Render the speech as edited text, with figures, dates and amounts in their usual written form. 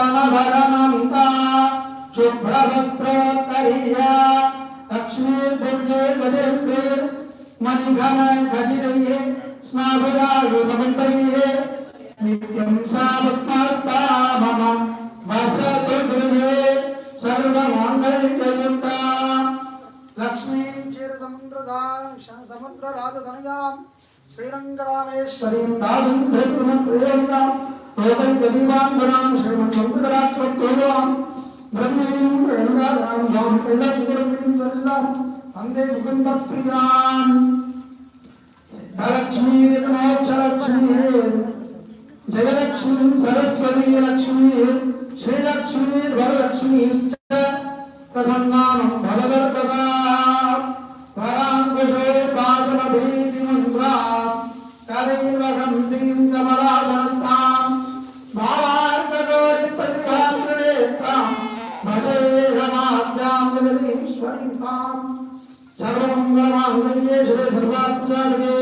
स्तनभरनमिता शुभ्रभद्रोत्तरीया लक्ष्मीर्गजेन्द्रे मणिघनखचिरैः स्नाभिरायुधमन्तैः नित्यं सा पद्मार्ता मम वर्षतुर्गृहे सर्वमाङ्गल्ययुक्ता लक्ष्मीं चिरसमुद्रराजतनयां श्रीरङ्गरामेश्वरीं दासीं धृतिमन्त्रेरमितां लोकैकदीपाङ्गनां श्रीमन्मन्त्रराक्षोत्तोभां ब्रह्मीं प्रेमराजां भवं कैलातिगुरुं दर्शितां वन्दे मुकुन्दप्रियां सिद्धलक्ष्मीर् मोक्षलक्ष्मीर् जयलक्ष्मीं सरस्वती लक्ष्मीः श्रीलक्ष्मीर् वरलक्ष्मीश्च प्रसन्नां भवदर्पदा वराङ्कुशो पादमभीतिमन्त्रा करैर्वगन्धीं कमलादत्तां भावार्कगौरिप्रतिभान्तरेत्रां भजे रमाभ्यां जगदीश्वरीं तां सर्वमङ्गलमाङ्गल्ये शिवे सर्वार्थसाधके